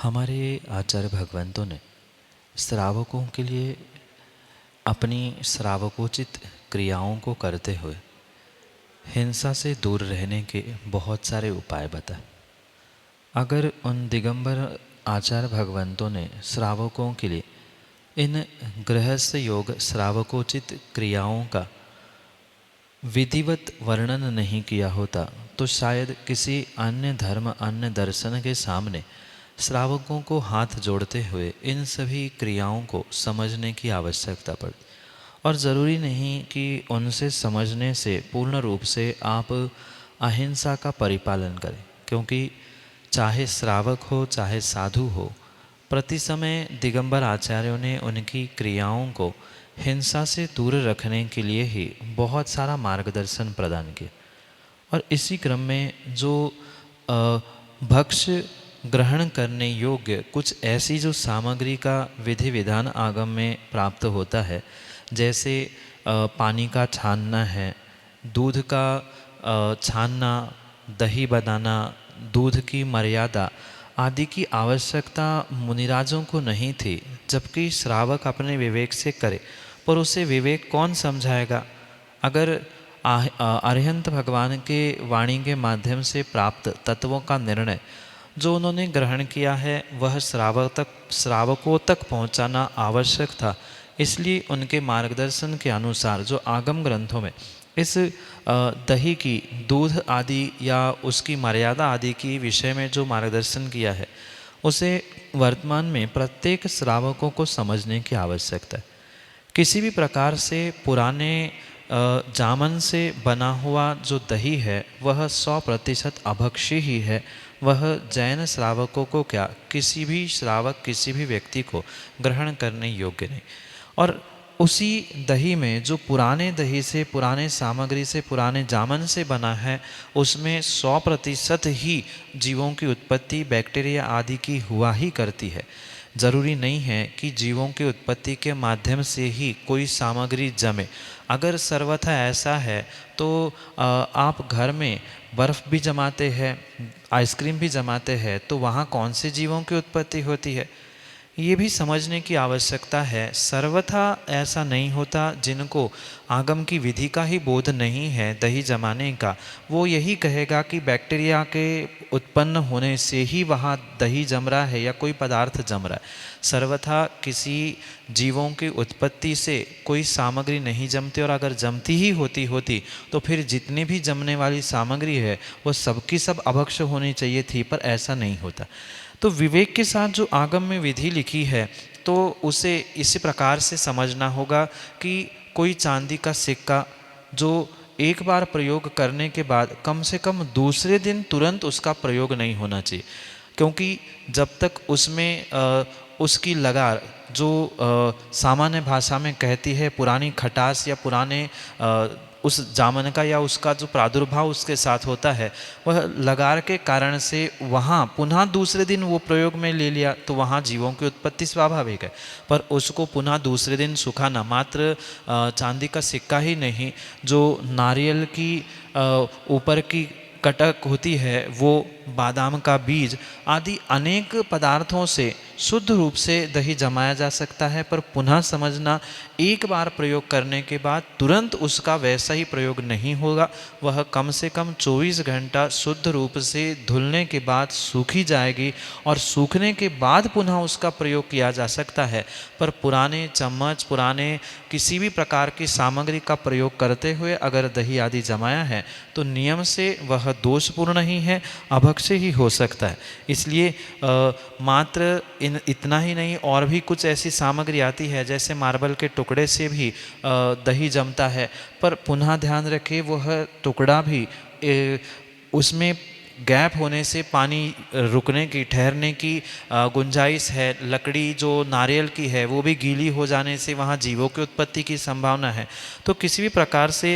हमारे आचार्य भगवंतों ने श्रावकों के लिए अपनी श्रावकोचित क्रियाओं को करते हुए हिंसा से दूर रहने के बहुत सारे उपाय बताए। अगर उन दिगंबर आचार्य भगवंतों ने श्रावकों के लिए इन गृहस्थ योग श्रावकोचित क्रियाओं का विधिवत वर्णन नहीं किया होता तो शायद किसी अन्य धर्म अन्य दर्शन के सामने श्रावकों को हाथ जोड़ते हुए इन सभी क्रियाओं को समझने की आवश्यकता पड़ती। और ज़रूरी नहीं कि उनसे समझने से पूर्ण रूप से आप अहिंसा का परिपालन करें, क्योंकि चाहे श्रावक हो चाहे साधु हो, प्रति समय दिगंबर आचार्यों ने उनकी क्रियाओं को हिंसा से दूर रखने के लिए ही बहुत सारा मार्गदर्शन प्रदान किया। और इसी क्रम में जो भक्ष्य ग्रहण करने योग्य कुछ ऐसी जो सामग्री का विधि विधान आगम में प्राप्त होता है, जैसे पानी का छानना है, दूध का छानना, दही बनाना, दूध की मर्यादा आदि की आवश्यकता मुनिराजों को नहीं थी, जबकि श्रावक अपने विवेक से करे। पर उसे विवेक कौन समझाएगा? अगर अरिहंत भगवान के वाणी के माध्यम से प्राप्त तत्वों का निर्णय जो उन्होंने ग्रहण किया है वह श्रावकों तक पहुंचाना आवश्यक था। इसलिए उनके मार्गदर्शन के अनुसार जो आगम ग्रंथों में इस दही की, दूध आदि या उसकी मर्यादा आदि की विषय में जो मार्गदर्शन किया है उसे वर्तमान में प्रत्येक श्रावकों को समझने की आवश्यकता है। किसी भी प्रकार से पुराने जामन से बना हुआ जो दही है वह 100% अभक्ष्य ही है। वह जैन श्रावकों को क्या, किसी भी श्रावक किसी भी व्यक्ति को ग्रहण करने योग्य नहीं। और उसी दही में जो पुराने दही से, पुराने सामग्री से, पुराने जामन से बना है उसमें 100% ही जीवों की उत्पत्ति बैक्टीरिया आदि की हुआ ही करती है। ज़रूरी नहीं है कि जीवों की उत्पत्ति के माध्यम से ही कोई सामग्री जमे। अगर सर्वथा ऐसा है तो आप घर में बर्फ़ भी जमाते हैं, आइसक्रीम भी जमाते हैं, तो वहाँ कौन से जीवों की उत्पत्ति होती है ये भी समझने की आवश्यकता है। सर्वथा ऐसा नहीं होता। जिनको आगम की विधि का ही बोध नहीं है दही जमाने का, वो यही कहेगा कि बैक्टीरिया के उत्पन्न होने से ही वहाँ दही जम रहा है या कोई पदार्थ जम रहा है। सर्वथा किसी जीवों की उत्पत्ति से कोई सामग्री नहीं जमती, और अगर जमती ही होती तो फिर जितनी भी जमने वाली सामग्री है वो सबकी सब अभक्ष्य होनी चाहिए थी, पर ऐसा नहीं होता। तो विवेक के साथ जो आगम में विधि लिखी है तो उसे इसी प्रकार से समझना होगा कि कोई चांदी का सिक्का जो एक बार प्रयोग करने के बाद कम से कम दूसरे दिन तुरंत उसका प्रयोग नहीं होना चाहिए, क्योंकि जब तक उसमें उसकी लगार जो सामान्य भाषा में कहती है पुरानी खटास या पुराने उस जामन का या उसका जो प्रादुर्भाव उसके साथ होता है, वह लगार के कारण से वहाँ पुनः दूसरे दिन वो प्रयोग में ले लिया तो वहाँ जीवों की उत्पत्ति स्वाभाविक है। पर उसको पुनः दूसरे दिन सुखाना, मात्र चांदी का सिक्का ही नहीं, जो नारियल की ऊपर की कटक होती है, वो बादाम का बीज आदि अनेक पदार्थों से शुद्ध रूप से दही जमाया जा सकता है। पर पुनः समझना, एक बार प्रयोग करने के बाद तुरंत उसका वैसा ही प्रयोग नहीं होगा। वह कम से कम 24 घंटा शुद्ध रूप से धुलने के बाद सूखी जाएगी और सूखने के बाद पुनः उसका प्रयोग किया जा सकता है। पर पुराने चम्मच, पुराने किसी भी प्रकार की सामग्री का प्रयोग करते हुए अगर दही आदि जमाया है तो नियम से वह दोषपूर्ण ही है, अभक्ष्य ही हो सकता है। इसलिए मात्र इतना ही नहीं, और भी कुछ ऐसी सामग्री आती है जैसे मार्बल के टुकड़े से भी दही जमता है, पर पुनः ध्यान रखें वह टुकड़ा भी उसमें गैप होने से पानी रुकने की, ठहरने की गुंजाइश है। लकड़ी जो नारियल की है वो भी गीली हो जाने से वहाँ जीवों की उत्पत्ति की संभावना है। तो किसी भी प्रकार से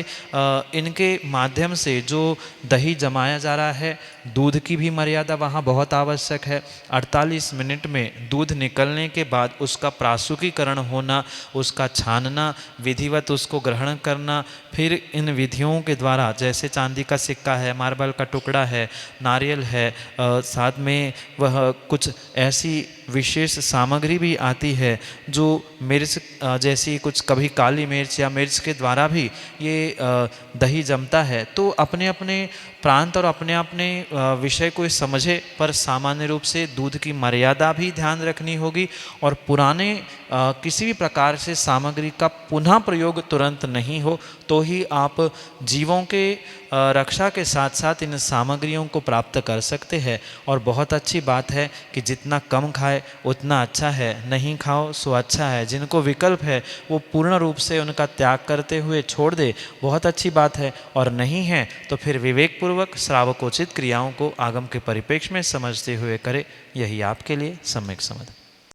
इनके माध्यम से जो दही जमाया जा रहा है, दूध की भी मर्यादा वहाँ बहुत आवश्यक है। 48 मिनट में दूध निकलने के बाद उसका प्रासुकीकरण होना, उसका छानना, विधिवत उसको ग्रहण करना, फिर इन विधियों के द्वारा, जैसे चांदी का सिक्का है, मार्बल का टुकड़ा है, नारियल है, साथ में वह कुछ ऐसी विशेष सामग्री भी आती है जो मिर्च जैसी कुछ, कभी काली मिर्च या मिर्च के द्वारा भी ये दही जमता है। तो अपने अपने प्रांत और अपने अपने विषय को समझे, पर सामान्य रूप से दूध की मर्यादा भी ध्यान रखनी होगी और पुराने किसी भी प्रकार से सामग्री का पुनः प्रयोग तुरंत नहीं हो, तो ही आप जीवों के रक्षा के साथ साथ इन सामग्रियों को प्राप्त कर सकते हैं। और बहुत अच्छी बात है कि जितना कम खाए उतना अच्छा है, नहीं खाओ सो अच्छा है। जिनको विकल्प है वो पूर्ण रूप से उनका त्याग करते हुए छोड़ दे, बहुत अच्छी बात है। और नहीं है तो फिर विवेकपूर्वक श्रावकोचित क्रियाओं को आगम के परिप्रेक्ष्य में समझते हुए करे, यही आपके लिए सम्यक समाधान।